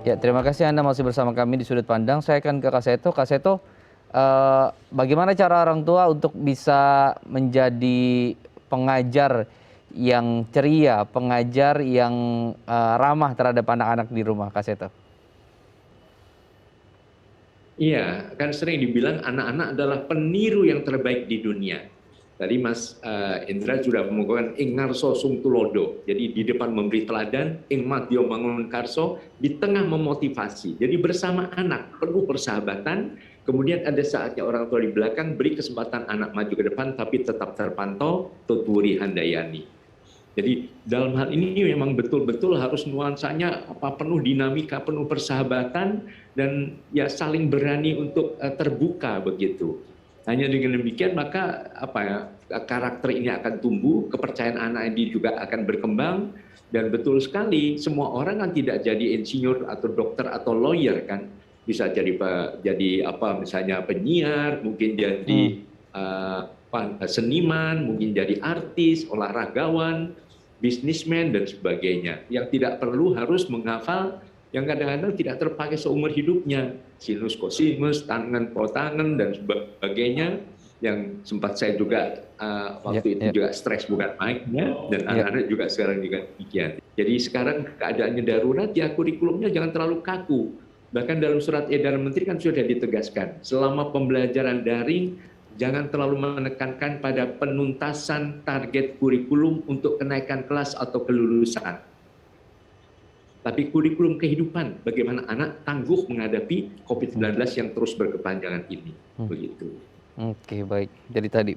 Ya, terima kasih Anda masih bersama kami di Sudut Pandang. Saya akan ke Kak Seto. Kak Seto, bagaimana cara orang tua untuk bisa menjadi pengajar yang ceria, pengajar yang ramah terhadap anak-anak di rumah, Kak Seto? Iya, kan sering dibilang anak-anak adalah peniru yang terbaik di dunia. Tadi Mas Indra sudah mengumpulkan ing ngarso sung tulodo. Jadi di depan memberi teladan, ing madya mangun karso, di tengah memotivasi. Jadi bersama anak, penuh persahabatan, kemudian ada saatnya orang tua di belakang beri kesempatan anak maju ke depan, tapi tetap terpantau, tuturi handayani. Jadi dalam hal ini memang betul-betul harus nuansanya penuh dinamika, penuh persahabatan dan ya saling berani untuk terbuka begitu. Hanya dengan demikian maka karakter ini akan tumbuh, kepercayaan anak ini juga akan berkembang dan betul sekali semua orang kan tidak jadi insinyur atau dokter atau lawyer kan. Bisa jadi misalnya penyiar, mungkin jadi seniman, mungkin jadi artis, olahragawan, bisnismen dan sebagainya. Yang tidak perlu harus menghafal yang kadang-kadang tidak terpakai seumur hidupnya, sinus kosinus, tangen kotangen dan sebagainya, yang sempat saya juga waktu itu juga stres bukan main-nya, dan anak-anak juga sekarang juga demikian. Jadi sekarang keadaannya darurat, ya kurikulumnya jangan terlalu kaku. Bahkan dalam surat edaran menteri kan sudah ditegaskan, selama pembelajaran daring jangan terlalu menekankan pada penuntasan target kurikulum untuk kenaikan kelas atau kelulusan. Tapi kurikulum kehidupan, bagaimana anak tangguh menghadapi COVID-19 yang terus berkepanjangan ini. Begitu. Oke, baik. Jadi tadi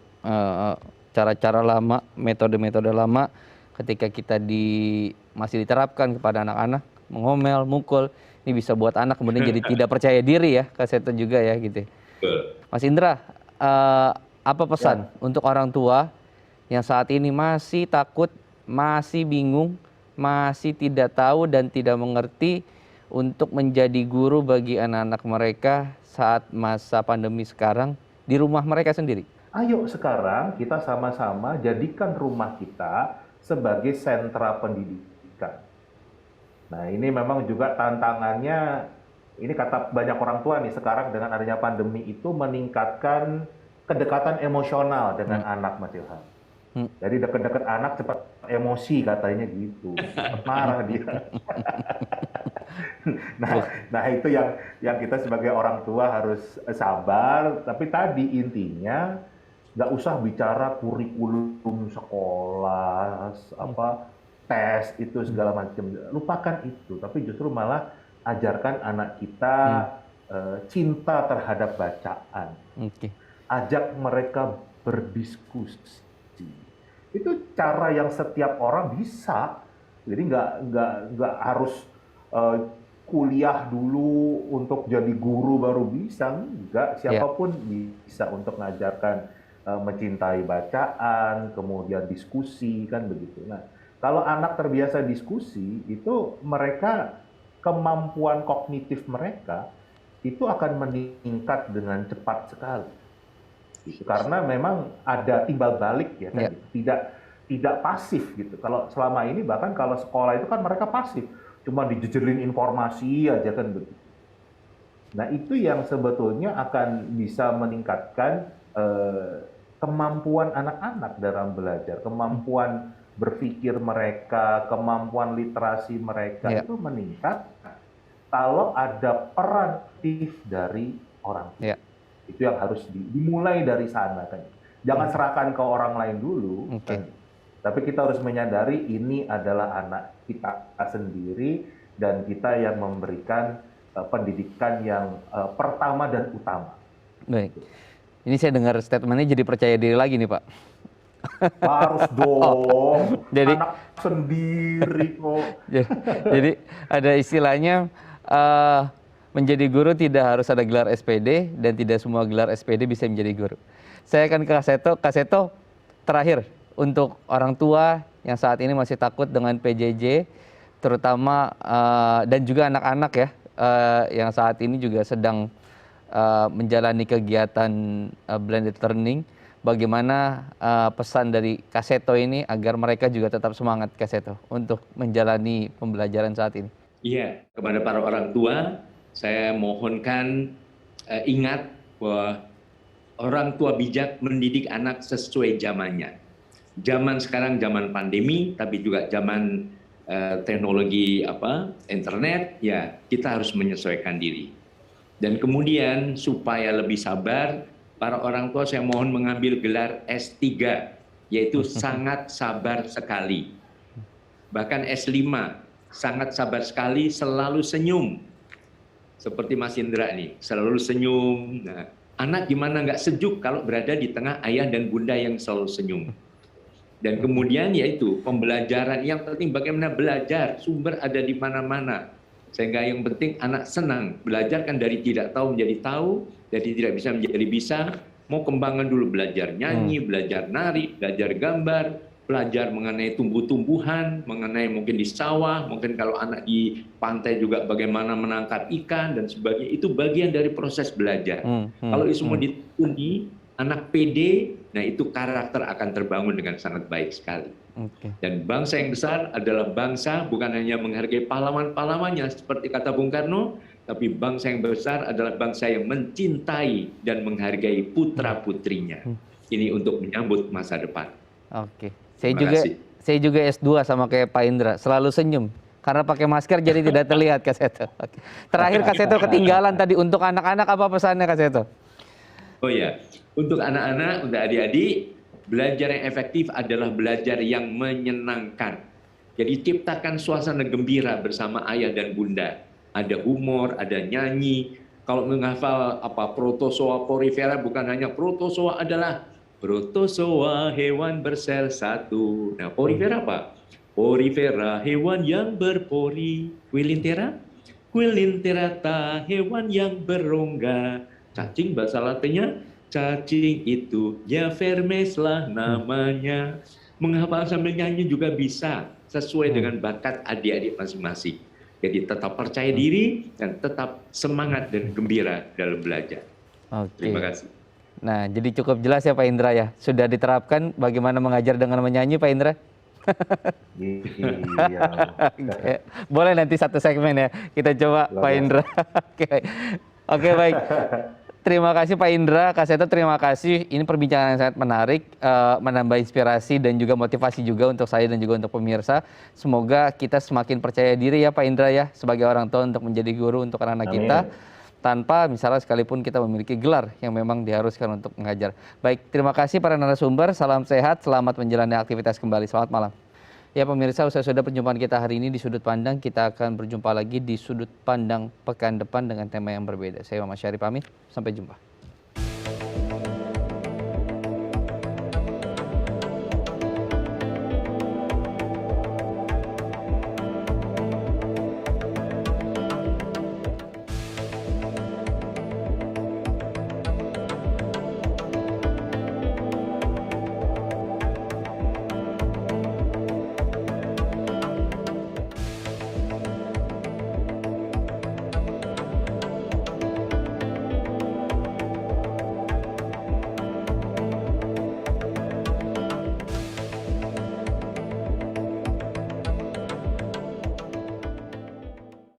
cara-cara lama, metode-metode lama ketika kita masih diterapkan kepada anak-anak, mengomel, mukul, ini bisa buat anak kemudian jadi tidak percaya diri ya, Kak Seto juga ya gitu. Mas Indra, apa pesan untuk orang tua yang saat ini masih takut, masih bingung, masih tidak tahu dan tidak mengerti untuk menjadi guru bagi anak-anak mereka saat masa pandemi sekarang di rumah mereka sendiri? Ayo sekarang kita sama-sama jadikan rumah kita sebagai sentra pendidikan. Nah, ini memang juga tantangannya, ini kata banyak orang tua nih sekarang dengan adanya pandemi itu meningkatkan kedekatan emosional dengan anak, Mas Ilham. Jadi deket-deket anak cepat emosi katanya gitu, cepat marah dia. nah itu yang kita sebagai orang tua harus sabar. Tapi tadi intinya nggak usah bicara kurikulum sekolah, tes itu segala macam. Lupakan itu. Tapi justru malah ajarkan anak kita cinta terhadap bacaan. Ajak mereka berdiskusi. Itu cara yang setiap orang bisa. Jadi nggak harus kuliah dulu untuk jadi guru baru bisa. Enggak, siapapun bisa untuk mengajarkan mencintai bacaan, kemudian diskusi, kan begitu. Nah, kalau anak terbiasa diskusi, itu mereka kemampuan kognitif mereka itu akan meningkat dengan cepat sekali. Karena memang ada timbal balik ya kan, tidak pasif gitu. Kalau selama ini bahkan kalau sekolah itu kan mereka pasif, cuma dijejerin informasi aja kan begitu. Nah itu yang sebetulnya akan bisa meningkatkan kemampuan anak-anak dalam belajar, kemampuan berpikir mereka, kemampuan literasi mereka itu meningkat kalau ada peran aktif dari orang tua. Itu yang harus dimulai dari sana kan. Jangan serahkan ke orang lain dulu. Kan. Tapi kita harus menyadari ini adalah anak kita sendiri dan kita yang memberikan pendidikan yang pertama dan utama. Baik. Ini saya dengar statementnya jadi percaya diri lagi nih Pak. Harus dong. Jadi, anak sendiri kok. Jadi ada istilahnya menjadi guru tidak harus ada gelar SPD dan tidak semua gelar SPD bisa menjadi guru. Saya akan ke Kak Seto terakhir untuk orang tua yang saat ini masih takut dengan PJJ, terutama dan juga anak-anak ya yang saat ini juga sedang menjalani kegiatan blended learning. Bagaimana pesan dari Kak Seto ini agar mereka juga tetap semangat, Kak Seto, untuk menjalani pembelajaran saat ini? Iya, kepada para orang tua, saya mohonkan ingat bahwa orang tua bijak mendidik anak sesuai zamannya. Zaman sekarang zaman pandemi, tapi juga zaman teknologi internet, ya kita harus menyesuaikan diri. Dan kemudian supaya lebih sabar, para orang tua saya mohon mengambil gelar S3, yaitu sangat sabar sekali. Bahkan S5, sangat sabar sekali, selalu senyum. Seperti Mas Indra nih, selalu senyum. Nah, anak gimana nggak sejuk kalau berada di tengah ayah dan bunda yang selalu senyum. Dan kemudian yaitu pembelajaran, yang penting bagaimana belajar, sumber ada di mana-mana. Sehingga yang penting anak senang, belajar kan dari tidak tahu menjadi tahu, dari tidak bisa menjadi bisa. Mau kembangan dulu, belajar nyanyi, belajar nari, belajar gambar, belajar mengenai tumbuh-tumbuhan, mengenai mungkin di sawah, mungkin kalau anak di pantai juga bagaimana menangkap ikan dan sebagainya. Itu bagian dari proses belajar. Kalau itu semua dituni, anak PD, nah itu karakter akan terbangun dengan sangat baik sekali. Dan bangsa yang besar adalah bangsa bukan hanya menghargai pahlawan-pahlawannya seperti kata Bung Karno, tapi bangsa yang besar adalah bangsa yang mencintai dan menghargai putra-putrinya. Ini untuk menyambut masa depan. Oke. Terima kasih. Saya juga S2 sama kayak Pak Indra, selalu senyum. Karena pakai masker jadi tidak terlihat, Kak Seto. Oke. Terakhir Kak Seto ketinggalan tadi untuk anak-anak, apa pesannya Kak Seto? Oh ya, untuk anak-anak, untuk adik-adik, belajar yang efektif adalah belajar yang menyenangkan. Jadi ciptakan suasana gembira bersama ayah dan bunda. Ada humor, ada nyanyi. Kalau menghafal protozoa porifera, bukan hanya protozoa adalah protozoa hewan bersel satu. Nah, porifera apa? Porifera hewan yang berpori. Quilintera? Quilinterata hewan yang berongga. Cacing bahasa Latinnya, cacing itu ya vermes lah namanya. Menghafal sambil nyanyi juga bisa, sesuai dengan bakat adik-adik masing-masing. Jadi tetap percaya diri dan tetap semangat dan gembira dalam belajar. Terima kasih. Nah, jadi cukup jelas ya Pak Indra ya. Sudah diterapkan bagaimana mengajar dengan menyanyi Pak Indra? Iya. Boleh nanti satu segmen ya. Kita coba Pak Indra. Oke, baik. Terima kasih Pak Indra, Kak Seto terima kasih. Ini perbincangan yang sangat menarik, menambah inspirasi dan juga motivasi juga untuk saya dan juga untuk pemirsa. Semoga kita semakin percaya diri ya Pak Indra ya, sebagai orang tua untuk menjadi guru untuk anak-anak kita. Tanpa misalnya sekalipun kita memiliki gelar yang memang diharuskan untuk mengajar. Baik, terima kasih para narasumber, salam sehat, selamat menjalani aktivitas kembali. Selamat malam. Ya pemirsa, sudah perjumpaan kita hari ini di Sudut Pandang. Kita akan berjumpa lagi di Sudut Pandang pekan depan dengan tema yang berbeda. Saya Muhammad Syarif pamit, sampai jumpa.